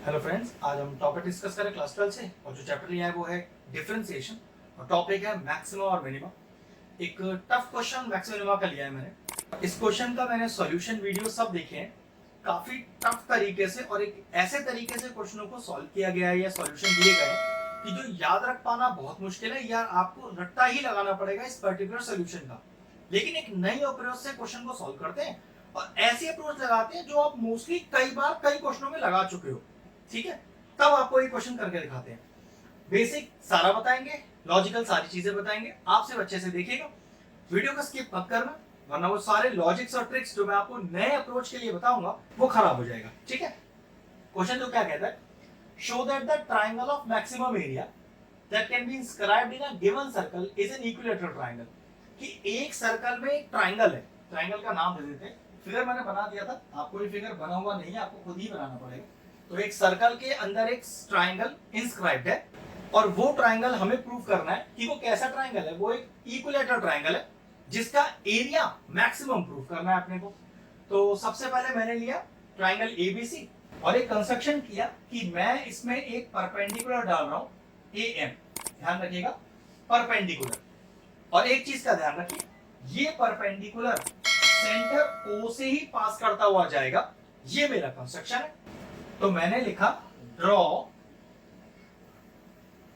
Hello friends, आज हम topic discuss करें क्लास 12 से और जो चैप्टर लिया है वो है डिफरेंशिएशन और टॉपिक है मैक्सिमा और मिनिमा। एक टफ क्वेश्चन मैक्सिमा मिनिमा का लिया है मैंने। इस क्वेश्चन का मैंने सॉल्यूशन वीडियो सब देखे हैं, काफी टफ तरीके से और एक ऐसे तरीके से क्वेश्चनों को सॉल्व किया गया है या सॉल्यूशन दिए गए हैं कि जो याद रख पाना बहुत मुश्किल है यार, आपको रट्टा ही लगाना पड़ेगा इस पर्टिकुलर सोल्यूशन का। लेकिन एक नई अप्रोच से क्वेश्चन को सॉल्व करते हैं और ऐसी अप्रोच लगाते हैं जो आप मोस्टली कई बार कई क्वेश्चनों में लगा चुके हो। ठीक है, तब आपको एक क्वेश्चन करके दिखाते हैं। बेसिक सारा बताएंगे, लॉजिकल सारी चीजें बताएंगे, आप सिर्फ अच्छे से देखिएगा, वीडियो को स्किप मत करना, वरना वो सारे लॉजिक्स और ट्रिक्स जो मैं आपको नए अप्रोच के लिए बताऊंगा वो खराब हो जाएगा। ठीक है, क्वेश्चन तो क्या कहता है, show that the triangle of maximum area that can be inscribed in a given circle is an equilateral triangle. कि एक सर्कल में एक ट्राइंगल है, ट्राइंगल का नाम दे देते हैं। फिगर मैंने बना दिया था, आपको ये फिगर बना हुआ नहीं है, आपको खुद ही बनाना पड़ेगा। तो एक सर्कल के अंदर एक ट्राइंगल इंस्क्राइब्ड है और वो ट्राइंगल हमें प्रूव करना है कि वो कैसा ट्राइंगल है। वो एक इक्विलेटरल ट्राइंगल है जिसका एरिया मैक्सिमम प्रूव करना है अपने को। तो सबसे पहले मैंने लिया ट्राइंगल एबीसी और एक कंस्ट्रक्शन किया कि मैं इसमें एक परपेंडिकुलर डाल रहा हूं एएम। ध्यान रखिएगा, परपेंडिकुलर। और एक चीज का ध्यान रखिए, ये परपेंडिकुलर सेंटर ओ से ही पास करता हुआ जाएगा। ये मेरा कंस्ट्रक्शन है। तो मैंने लिखा draw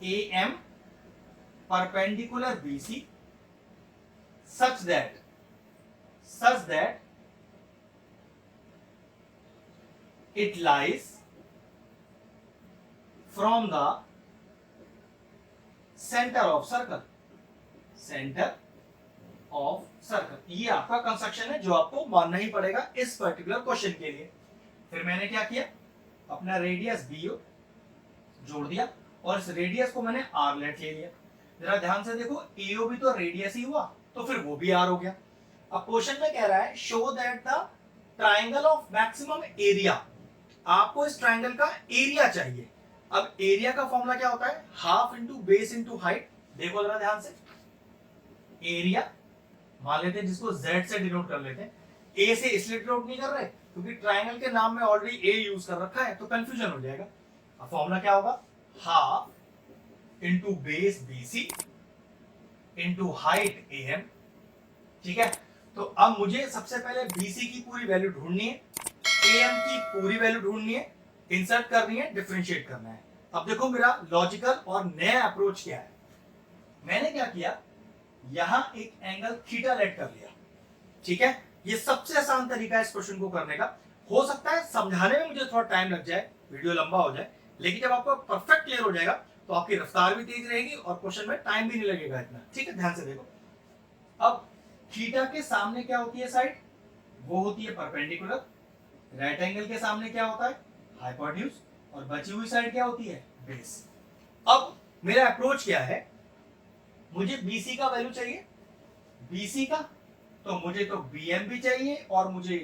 AM perpendicular BC such that it lies from the center of circle। ये आपका कंस्ट्रक्शन है जो आपको मानना ही पड़ेगा इस पर्टिकुलर क्वेश्चन के लिए। फिर मैंने क्या किया, अपना रेडियस BO जोड़ दिया और इस रेडियस को मैंने R लेट ले लिया। जरा ध्यान से देखो, AO भी तो रेडियस ही हुआ, तो फिर वो भी R हो गया। अब क्वेश्चन में कह रहा है show that the triangle of maximum area, आपको इस ट्राइंगल का एरिया चाहिए। अब एरिया का फॉर्मूला क्या होता है, half into base into height. देखो जरा ध्यान से, एरिया मान लेते हैं जिसको Z से डिनोट कर लेते हैं। A से इसलिए डिनोट नहीं कर रहे क्योंकि ट्राइंगल के नाम में ऑलरेडी A यूज कर रखा है, तो कंफ्यूजन हो जाएगा। अब फॉर्मूला क्या होगा, half into base BC into height AM। ठीक है, तो अब मुझे सबसे पहले BC की पूरी वैल्यू ढूंढनी है, AM की पूरी वैल्यू ढूंढनी है, इंसर्ट करनी है, डिफरेंशिएट करना है। अब देखो मेरा लॉजिकल और नया अप्रोच क्या है। मैंने क्या किया, यहां एक एंगल थीटा लेट कर लिया। ठीक है, ये सबसे आसान तरीका है इस क्वेश्चन को करने का। हो सकता है समझाने में मुझे थोड़ा टाइम लग जाए, वीडियो लंबा हो जाए, लेकिन जब आपको परफेक्ट क्लियर हो जाएगा तो आपकी रफ्तार भी तेज रहेगी और क्वेश्चन में टाइम भी नहीं लगेगा इतना। ठीक है, ध्यान से देखो। अब थीटा के सामने क्या होती है साइड, वो होती है परपेंडिकुलर। राइट एंगल के सामने क्या होता है, हाइपोटेन्यूज। और बची हुई साइड क्या होती है, बेस। अब मेरा अप्रोच क्या है, मुझे BC का वैल्यू चाहिए, BC का, तो मुझे तो BM भी चाहिए और मुझे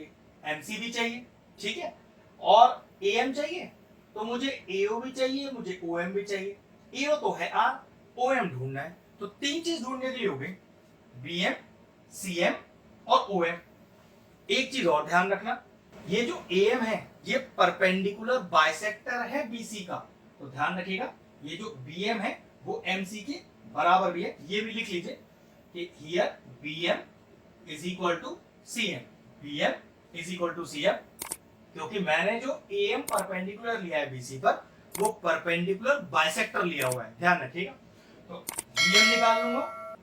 MC भी चाहिए। ठीक है, और AM चाहिए तो मुझे AO भी चाहिए, मुझे OM भी चाहिए। AO तो है R, OM ढूंढना है, तो तीन चीज ढूंढने के लिए हो गई, BM, CM और OM। एक चीज और ध्यान रखना, ये जो AM है ये परपेंडिकुलर बाइसेक्टर है BC का। तो ध्यान रखिएगा, ये जो BM है वो MC के बराबर भी है। ये भी लिख लीजिए कि here BM is equal to CM, BM is equal to CM, क्योंकि मैंने जो AM परपेंडिकुलर लिया है BC पर वो परपेंडिकुलर बाइसेक्टर लिया हुआ है। ध्यान रखिएगा, तो BM निकाल लूंगा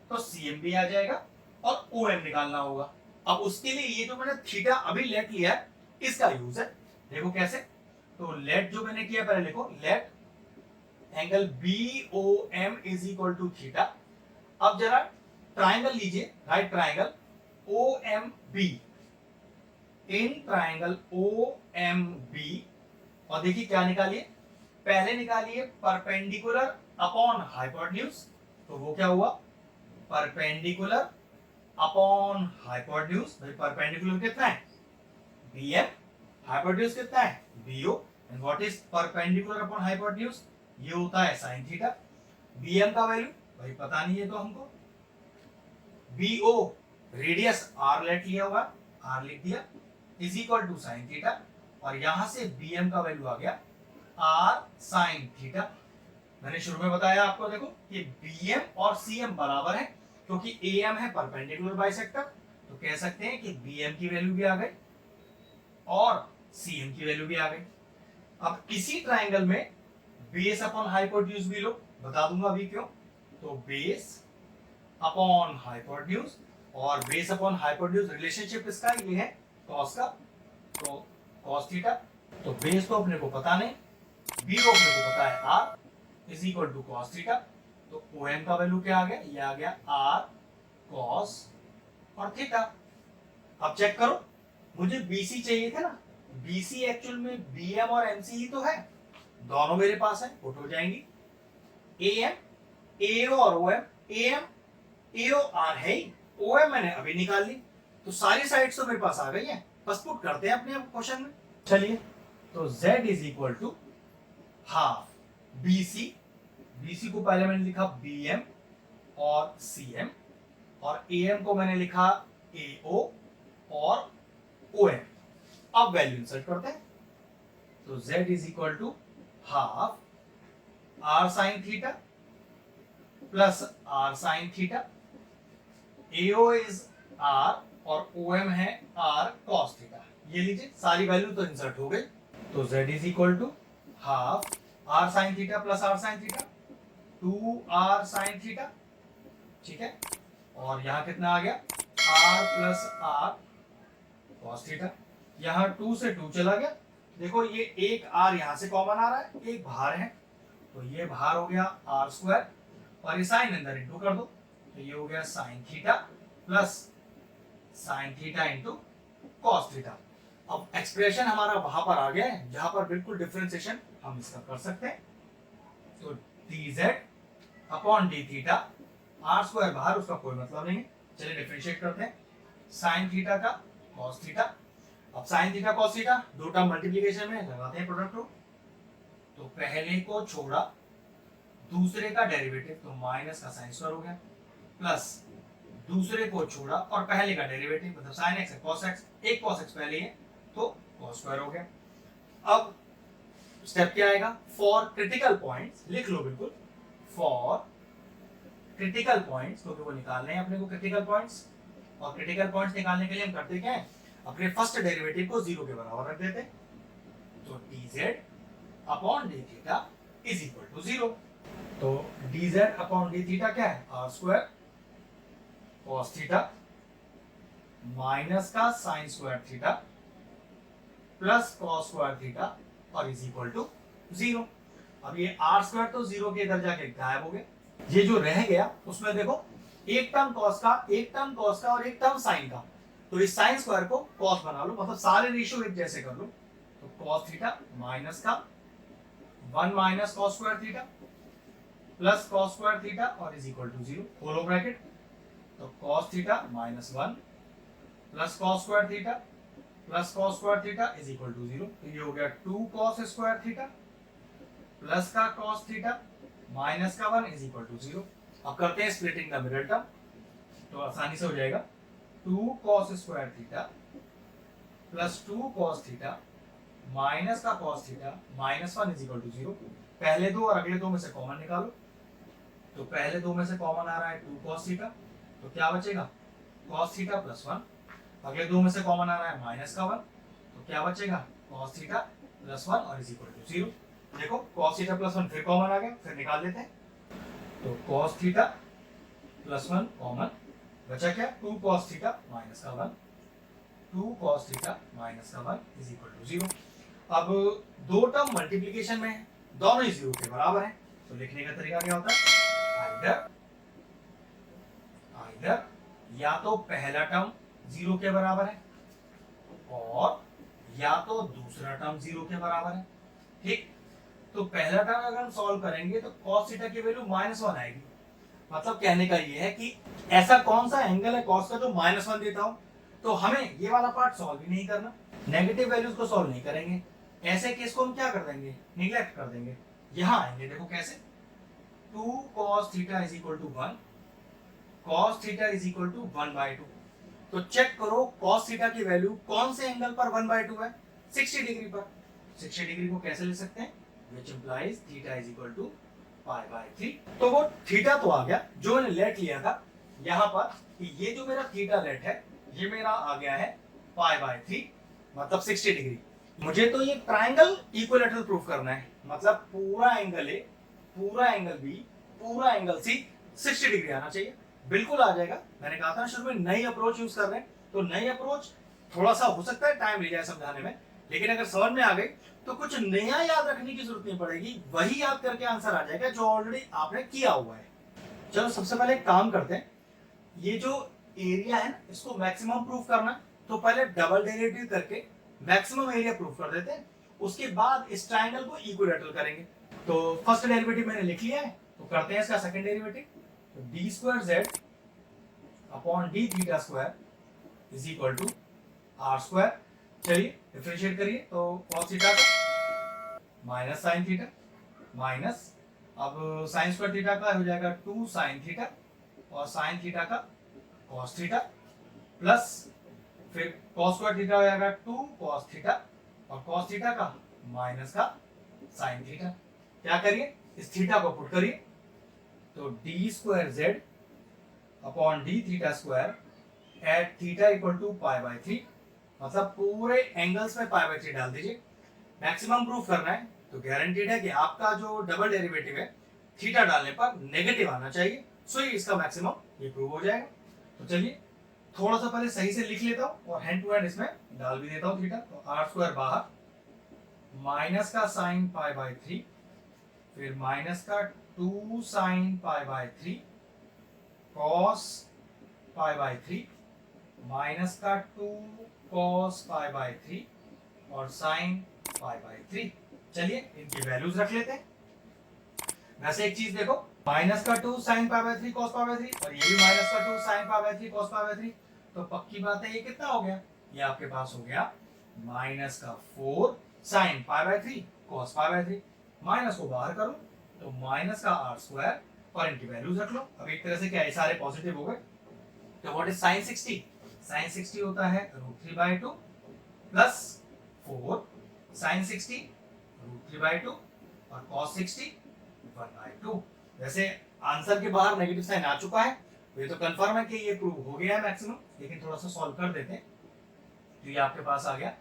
तो CM भी आ जाएगा और OM निकालना होगा। अब उसके लिए ये जो मैंने थीटा अभी लेट लिया है इसका यूज है। देखो कैसे, तो लेट जो मैंने किया, पहले लिखो let angle BOM is equal to theta. अब जरा ट्राइंगल लीजिए, right triangle OMB, in triangle OMB, और देखिए क्या निकालिए, पहले निकालिए परपेंडिकुलर अपॉन हाइपोटेन्यूज। तो वो क्या हुआ, परपेंडिकुलर अपॉन हाइपोटेन्यूज। भाई परपेंडिकुलर कितना है, BM, हाइपोटेन्यूज कितना है, BO, and what is perpendicular upon hypotenuse, ये होता है sin थीटा। BM का वैल्यू भाई पता नहीं है तो हमको, BO रेडियस R लेट लिया हुआ, R लिख दिया, is equal to sin theta, और यहां से BM का वैल्यू आ गया आर साइन थीटा। मैंने शुरू में बताया आपको, देखो कि बीएम और सीएम बराबर है, क्योंकि एएम है परपेंडिकुलर बाइसेक्टर, तो कह सकते हैं कि बीएम की वैल्यू भी आ गई और सीएम की वैल्यू भी आ गई। अब इसी ट्राइंगल में बेस अपॉन हाइपोटेन्यूज भी लो, बता दूंगा अभी क्यों। तो बेस अपॉन हाइपोटेन्यूज, और बेस अपॉन हाइपोटेन्यूज रिलेशनशिप इसका ये है कॉस का, तो कॉस थीटा। तो बेस तो अपने को पता नहीं, बी को अपने को पता है R is equal to cos theta. तो ओ एम का वैल्यू क्या आ गया, ये आ गया आर कॉस और थीटा। अब चेक करो, मुझे बीसी चाहिए थे ना, बीसी एक्चुअल में बीएम और एमसी ही तो है, दोनों मेरे पास है, पुट हो जाएंगी। एएम, एओ और ओएम, एएम एओ आर है ही, ओएम मैंने अभी निकाल ली, तो सारी साइड्स तो मेरे पास आ गई है, बस पुट करते हैं अपने क्वेश्चन में। चलिए, तो z is equal to half BC, BC को पहले मैंने लिखा BM और CM, और AM को मैंने लिखा AO और OM। अब वैल्यू इंसर्ट करते हैं, तो z is equal to half r sine theta plus r sine theta, AO is r और OM है r cos थीटा। ये लीजिए, सारी वैल्यू तो इंसर्ट हो गई, तो z is equal to half r sine theta plus r sine theta, 2r sine theta, ठीक है, और यहां कितना आ गया r plus r cos theta. यहां 2 से 2 चला गया, देखो ये एक r यहां से कॉमन आ रहा है, एक बाहर है, तो ये बाहर हो गया r स्क्वायर, और ये साइन अंदर इंटू कर दो, तो ये हो गया sign theta plus sine theta into cos theta. अब एक्सप्रेशन हमारा वहां पर आ गया है जहां पर बिल्कुल डिफरेंशिएशन हम इसका कर सकते हैं, तो dz upon D theta, R square बाहर, उसका कोई मतलब नहीं है, चलिए डिफरेंशिएट करते हैं, साइन थीटा का कॉस थीटा। अब साइन थीटा कॉस थीटा दो टर्म मल्टीप्लिकेशन में लगाते हैं प्रोडक्ट रूल, तो पहले को छोड़ा दूसरे का डेरिवेटिव, तो माइनस का साइन स्क्वायर हो गया, प्लस दूसरे को छोड़ा और पहले का डेरिवेटिव, मतलब साइन एक्स है कॉस एक्स, एक कॉस एक्स पहले है तो कॉस स्क्वायर हो गया। अब स्टेप क्या आएगा, फॉर क्रिटिकल पॉइंट्स लिख लो बिल्कुल, फॉर क्रिटिकल पॉइंट्स, क्योंकि वो निकालने हैं अपने को क्रिटिकल पॉइंट्स, और क्रिटिकल पॉइंट्स निकालने के लिए हम करते क्या है, अपने फर्स्ट डेरिवेटिव को जीरो के बराबर रख देते, तो dz upon D theta is equal to zero. तो dz अपॉन डी थीटा क्या है, r square cos theta minus का sine square theta plus cos square theta और इज इक्वल टू जीरो। अब ये आर स्क्वायर तो जीरो के इधर जाके गायब हो गया, ये जो रह गया उसमें देखो एक टर्म कॉस का, एक टर्म कॉस का और एक टर्म साइन का, तो इस साइन स्क्वायर को कॉस बना लो, मतलब सारे रेशियो एक जैसे कर लो, तो कॉस थीटा माइनस का 1 minus cos square theta plus cos square theta और इज इक्वल टू जीरो, खोलो ब्रैकेट, तो cos theta minus 1 plus cos square theta plus cos square theta is equal to zero, तो ये हो गया 2 cos square theta plus का cos theta minus का 1 is equal to zero. अब करते हैं स्प्लिटिंग द मिडल टर्म, तो आसानी से हो जाएगा 2 cos square theta plus 2 cos theta minus का cos theta minus 1 is equal to zero. पहले दो और अगले दो में से कॉमन निकालो, तो पहले दो में से कॉमन आ रहा है 2 cos थीटा, तो क्या बचेगा cos थीटा प्लस 1, अगले दो में से कॉमन आ रहा है माइनस का 1, तो क्या बचेगा cos थीटा प्लस 1 और इज इक्वल टू जीरो। देखो cos थीटा प्लस 1 फिर कॉमन आ गया, फिर निकाल लेते हैं, तो cos थीटा प्लस 1 कॉमन, बचा क्या 2 cos थीटा माइनस का 1, 2 cos थीटा माइनस का 1 इज इक्वल टू जीरो। अब दो टर्म मल्टीप्लिकेशन में है, दोनों ही जीरो के बराबर हैं, तो लिखने का तरीका क्या होता है, आइदर या तो पहला टर्म जीरो के बराबर है और या तो दूसरा टर्म जीरो के बराबर है, ठीक। तो पहला टर्म अगर हम सॉल्व करेंगे तो cos थीटा की वैल्यू -1 आएगी, मतलब कहने का ये है कि ऐसा कौन सा एंगल है cos का जो -1 देता हो, तो हमें ये वाला पार्ट सॉल्व ही नहीं करना, नेगेटिव वैल्यूज को सॉल्व नहीं करेंगे, ऐसे केस को हम क्या कर देंगे, निगलेक्ट कर देंगे। यहां आएंगे, देखो कैसे, 2 cos theta is equal to 1, cos theta is equal to 1/2, तो चेक करो cos थीटा की वैल्यू कौन से एंगल पर 1/2 है, 60 डिग्री पर। 60 डिग्री को कैसे ले सकते हैं, which implies theta is equal to pi by 3। तो वो थीटा तो आ गया जो मैंने लेट लिया था यहां पर, कि ये जो मेरा थीटा लेट है ये मेरा आ गया है पाई बाय 3, मतलब 60 डिग्री। मुझे तो ये ट्रायंगल इक्विलैटरल प्रूफ करना है, मतलब पूरा एंगल ए, पूरा एंगल बी, पूरा एंगल सी 60 डिग्री आना चाहिए। बिल्कुल आ जाएगा। मैंने कहा था शुरू में नई अप्रोच यूज कर रहे हैं, तो नई अप्रोच थोड़ा सा हो सकता है टाइम ले जाए समझाने में, लेकिन अगर समझ में आ गई तो कुछ नया याद रखने की जरूरत नहीं पड़ेगी, वही याद करके आंसर आ जाएगा जो ऑलरेडी आपने किया हुआ है। चलो सबसे पहले एक काम करते हैं, ये जो एरिया है ना इसको मैक्सिमम प्रूफ करना, तो पहले डबल डेरिवेटिव करके मैक्सिमम एरिया प्रूफ कर देते हैं, उसके बाद इस ट्रायंगल को इक्विलैटरल करेंगे। तो फर्स्ट डेरिवेटिव मैंने लिख लिया है, तो करते हैं इसका सेकंड डेरिवेटिव। तो d square z upon D theta square is equal to r square. चलिए डिफरेंशिएट करिए, तो cos थीटा का माइनस साइन थीटा माइनस, अब साइन स्क्वायर थीटा का हो जाएगा 2 साइन थीटा और साइन थीटा का cos थीटा प्लस फिर cos स्क्वायर थीटा हो जाएगा 2 cos थीटा और cos थीटा का माइनस का साइन थीटा। क्या करिए, इस थीटा को पुट करिए, तो d square z upon D theta square at theta equal to pi by 3, मतलब पूरे एंगल्स में पाई बाय 3 डाल दीजिए। मैक्सिमम प्रूफ करना है तो गारंटीड है कि आपका जो डबल डेरिवेटिव है थीटा डालने पर नेगेटिव आना चाहिए, सो ही इसका मैक्सिमम ये प्रूव हो जाएगा। तो चलिए थोड़ा सा पहले सही से लिख लेता हूं और हैंड टू हैंड इसमें डाल भी देता हूं थीटा। तो आर स्क्वायर बाहर, माइनस का साइन पाई बाय 3, फिर माइनस का 2 sine pi by 3 cos pi by 3 minus का 2 कॉस पाई बाय 3 और साइन पाई बाय 3। चलिए इनकी वैल्यूज रख लेते हैं। वैसे एक चीज देखो, माइनस का 2 sine pi by 3 cos pi by 3 और ये भी माइनस का 2 sine pi by 3 cos pi by 3, तो पक्की बात है ये कितना हो गया, ये आपके पास हो गया माइनस का 4 sine pi by 3 cos pi by 3। Minus को बाहर करो तो माइनस का आर स्क्वायर और इनकी वैल्यूज रख लो। अब एक तरह से क्या है, सारे पॉजिटिव हो गए। तो व्हाट इज साइन 60? साइन 60 होता है √3/2 प्लस 4 साइन 60 √3/2 और cos 60 1/2। वैसे आंसर के बाहर नेगेटिव साइन आ चुका है, तो ये तो कंफर्म है कि ये प्रूव हो गया है मैक्सिमम, लेकिन थोड़ा सा सॉल्व कर देते हैं। तो ये आपके पास आ गया,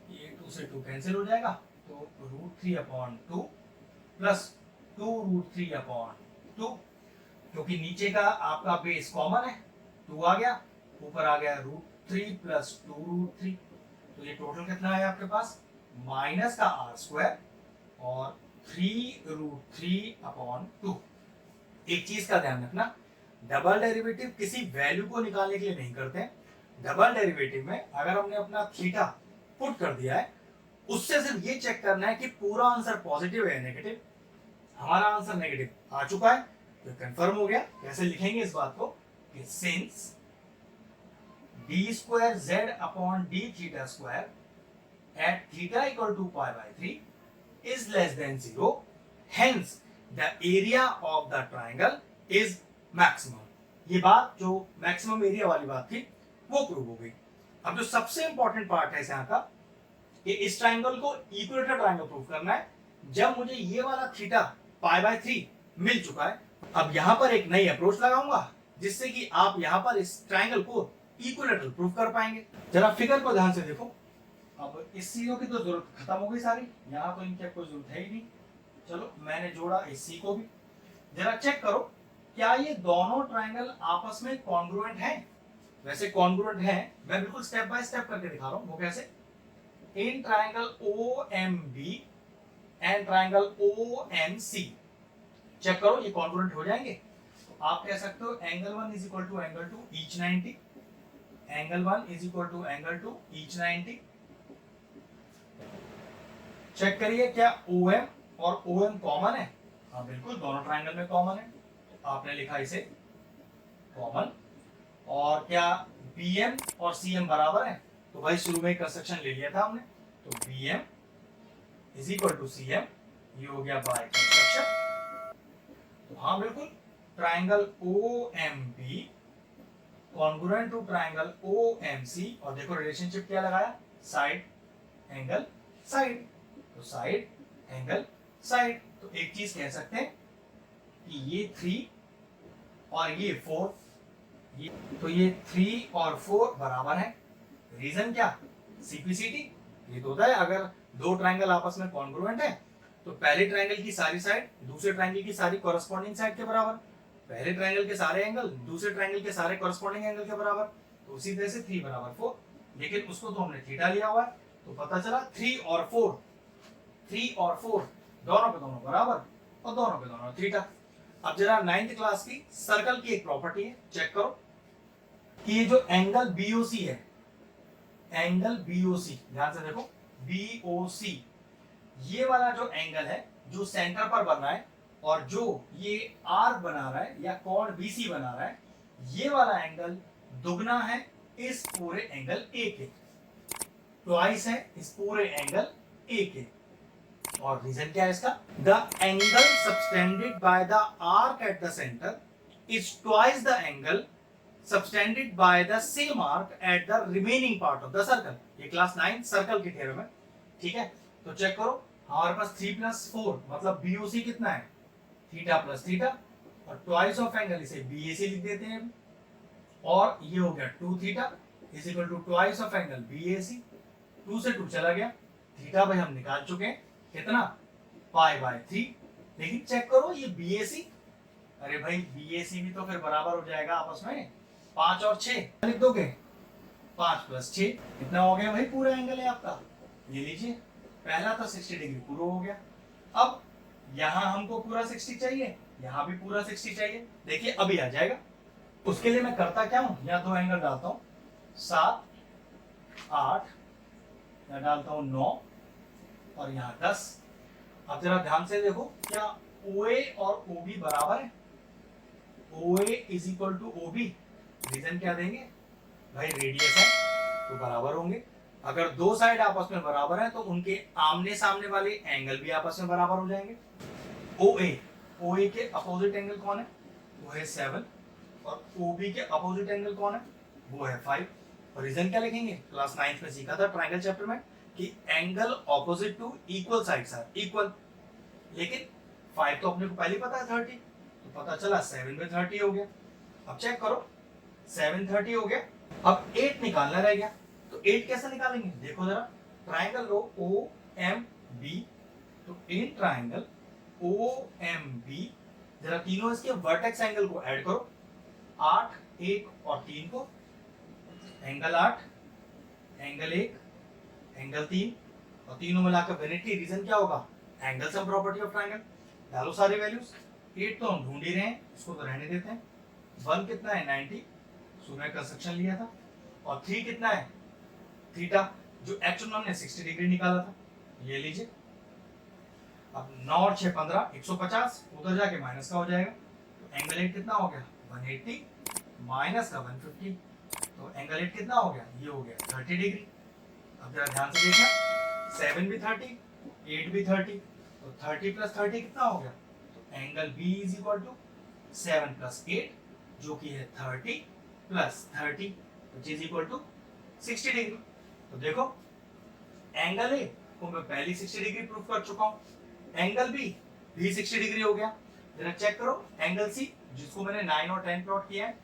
ये 2 से 2 कैंसिल हो जाएगा, तो √3/2 प्लस 2√3/2, क्योंकि नीचे का आपका बेस कॉमन है 2 आ गया, ऊपर आ गया √3 प्लस 2√3, तो ये टोटल कितना है आपके पास, माइनस का आर स्क्वायर और 3√3/2। एक चीज का ध्यान रखना, डबल डेरिवेटिव किसी वैल्यू को निकालने के लिए नहीं करते हैं। डबल डेरिवेटिव में अगर हमने अपना थीटा पुट कर दिया है, उससे सिर्फ ये चेक करना है कि पूरा आंसर पॉजिटिव है या नेगेटिव। हमारा आंसर नेगेटिव आ चुका है, तो कंफर्म हो गया। कैसे लिखेंगे इस बात को, कि since d square z upon D theta square at theta equal to pi by 3 is less than 0, hence the area of the triangle is maximum. ये बात जो मैक्सिमम एरिया वाली बात थी वो प्रूव हो गई। अब जो सबसे इंपॉर्टेंट पार्ट है इस यहाँ का, कि इस ट्राइंगल को इक्विलेटरल ट्राइंगल प्रूव करना है। जब मुझे ये वाला थीटा पाई बाय 3 मिल चुका है, अब यहां पर एक नई अप्रोच लगाऊंगा जिससे कि आप यहां पर इस ट्राइंगल को इक्विलेटरल प्रूव कर पाएंगे। जरा फिगर को ध्यान से देखो। अब इस सीओ की तो जरूरत खत्म हो गई सारी, यहां तो इनकी कोई जरूरत है ही नहीं। चलो मैंने जोड़ा इस सी को भी। जरा चेक करो क्या ये दोनों ट्राइंगल आपस में कॉन्ग्रुएंट हैं। वैसे कॉन्ग्रुएंट हैं, मैं बिल्कुल स्टेप बाय स्टेप करके दिखा रहा हूं। वो कैसे, in triangle OMB and triangle OMC check करो ये कॉन्ग्रुएंट हो जाएंगे। तो आप कह सकते हो angle 1 is equal to angle 2 each 90, angle 1 is equal to angle 2 each 90। Check करिए क्या OM और OM कॉमन है। हाँ बिल्कुल, दोनों ट्राइंगल में कॉमन है, तो आपने लिखा इसे कॉमन। और क्या BM और CM बराबर है, तो भाई शुरू में कंस्ट्रक्शन ले लिया था हमने, तो BM is equal to CM, ये हो गया बाय कंस्ट्रक्शन। तो हाँ बिल्कुल, triangle OMB congruent to triangle OMC, और देखो रिलेशनशिप क्या लगाया, साइड एंगल साइड, तो साइड एंगल साइड। तो एक चीज कह सकते हैं कि ये 3 और ये 4, तो ये 3 और 4 बराबर है। रीजन क्या? सीपीसीटी। ये तो होता है अगर दो ट्रायंगल आपस में कॉन्ग्रुएंट है तो पहले ट्रायंगल की सारी साइड दूसरे ट्रायंगल की सारी कॉरेस्पॉन्डिंग साइड के बराबर, पहले ट्रायंगल के सारे एंगल दूसरे ट्रायंगल के सारे कॉरेस्पॉन्डिंग एंगल के बराबर। तो उसी तरह से 3 बराबर 4, लेकिन उसको तो हमने थीटा लिया हुआ है, तो पता चला 3 और 4 दोनों पे दोनों बराबर और दोनों पे दोनों थीटा। अब जरा 9th क्लास की सर्कल की एक प्रॉपर्टी है, चेक करो कि ये जो एंगल बीओसी है, एंगल बीओसी, ध्यान से देखो, बीओसी, ये वाला जो एंगल है जो सेंटर पर बन रहा है और जो ये आर्क बना रहा है या कोण बीसी बना रहा है, ये वाला एंगल दुगना है इस पूरे एंगल ए के, ट्वाइस है इस पूरे एंगल ए के। और रीजन क्या है इसका? The angle subtended by the arc at the centre is twice the angle subtended by the same arc at the remaining part of the circle. ये क्लास 9 सर्कल के थ्योरम है, ठीक है। तो चेक करो, हमारे पास 3 + 4 मतलब बीओसी कितना है? थीटा प्लस थीटा, और ट्वाइस ऑफ एंगल इसे बीएसी लिख देते हैं, और ये हो गया 2 theta is equal to twice of angle BAC. 2 से 2 चला गया, थीटा भाई हम निकाल चुके हैं, कितना? π/3। लेकिन चेक करो ये बीएसी, अरे भाई बीएसी भी तो फिर बराबर हो जाएगा आपस में, 5 और 6 लिख दोगे, 5 + 6 कितना हो गया भाई? पूरा एंगल है आपका, ये लीजिए, पहला तो 60 डिग्री पूरा हो गया। अब यहां हमको पूरा 60 चाहिए, यहां भी पूरा 60 चाहिए, देखिए अभी आ जाएगा। उसके लिए मैं करता क्या हूं, यहाँ दो एंगल डालता हूं, 7 8, यहाँ डालता हूं 9 और यहाँ 10। अब जरा ध्यान से देखो, क्या OA और OB बराबर है? OA is equal to OB। Reason क्या देंगे भाई? रेडियस है तो बराबर होंगे। अगर दो साइड आपस में बराबर है तो उनके आमने सामने वाले एंगल भी आपस में बराबर हो जाएंगे। OA के अपोजिट एंगल कौन है? वो है 7, और OB के अपोजिट एंगल कौन है? वो है 5। और रीजन क्या लिखेंगे? क्लास 9th में सीखा था ट्रायंगल चैप्टर में कि angle opposite to equal sides are equal. लेकिन 5 तो अपने को पहले पता है 30, तो पता चला 7 में 30 हो गया। अब चेक करो, 7 30 हो गया। अब 8 निकालना रह गया, तो 8 कैसे निकालेंगे? देखो जरा, ट्रायंगल लो OMB, तो इन ट्रायंगल OMB जरा तीनों इसके वर्टेक्स एंगल को ऐड करो, 8 1 और 3 को, एंगल 8 एंगल 1 एंगल 3 और तीनों मिलाकर विनिटी। रीजन क्या होगा? Angle sum property of triangle. डालो सारे वैल्यूज। 8 तो हम ढूंढ ही रहे हैं, इसको तो रहने देते हैं। 1 कितना है? 90, सुबह कंस्ट्रक्शन लिया था। और 3 कितना है? थीटा, जो एक्चुअल हमने 60 डिग्री निकाला था, ये लीजिए। अब 9 और 6 15, 150, उधर जाके माइनस का हो जाएगा, तो एंगल 8 कितना हो गया? 180 माइनस का 150, तो एंगल 8 कितना हो गया? ये हो गया 30 डिग्री। अब जरा ध्यान से देखना, 7 भी 30, 8 भी 30, तो 30 + 30 कितना हो गया? तो angle B is equal to 7 + 8, जो कि है 30 + 30, which is equal to 60 degree. तो देखो, एंगल A को मैं पहले 60 डिग्री प्रूफ कर चुका हूं, एंगल B भी 60 डिग्री हो गया। जरा चेक करो, एंगल C जिसको मैंने 9 और 10 प्लॉट किया है,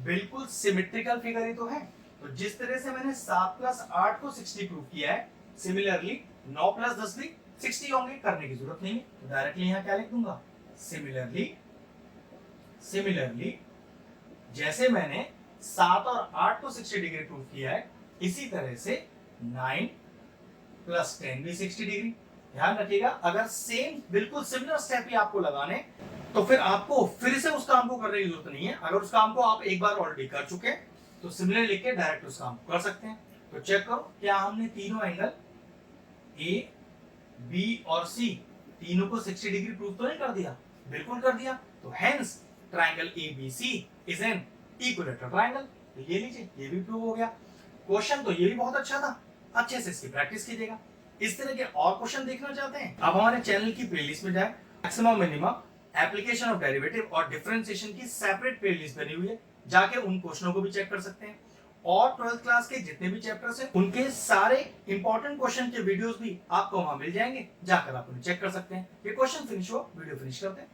बिल्कुल सिमेट्रिकल फिगर ही तो है। तो जिस तरह से मैंने 7 + 8 को 60 प्रूफ किया है, सिमिलरली 9 + 10 भी 60 होंगे, करने की जरूरत नहीं है। तो डायरेक्टली यहाँ क्या लिख दूंगा? सिमिलरली जैसे मैंने 7 और 8 को 60 डिग्री प्रूफ किया है, इसी तरह से 9 + 10 भी 60 डिग्री। ध्यान रखिएगा, अगर सेम बिल्कुल सिमिलर स्टेप ही आपको लगाने, तो फिर आपको फिर से उस काम को करने की जरूरत नहीं है। अगर उस काम को आप एक बार ऑलरेडी कर चुके हैं तो सिमिलर लिख के डायरेक्ट उस काम को कर सकते हैं। तो चेक करो, क्या हमने तीनों एंगल A, B और C तीनों को 60 डिग्री प्रूफ तो नहीं कर दिया? बिल्कुल कर दिया। तो hence triangle ABC is an equilateral triangle. तो ये लीजिए, ये भी प्रूव हो गया। क्वेश्चन तो ये भी बहुत अच्छा था, अच्छे से इसकी प्रैक्टिस कीजिएगा। इस तरह के और क्वेश्चन देखना चाहते हैं? अब हमारे चैनल की प्लेलिस्ट में जाएं, maximum minimum, application of derivative और डिफरेंशिएशन की सेपरेट प्लेलिस्ट बनी हुई है, जाके उन क्वेश्चनों को भी चेक कर सकते हैं। और 12th क्लास के जितने भी चैप्टर्स हैं उनके सारे इंपॉर्टेंट क्वेश्चन के वीडियोस भी आपको वहां मिल जाएंगे, जाकर आप उन्हें चेक कर सकते हैं। ये क्वेश्चन फिनिश हुआ, वीडियो फिनिश करते हैं।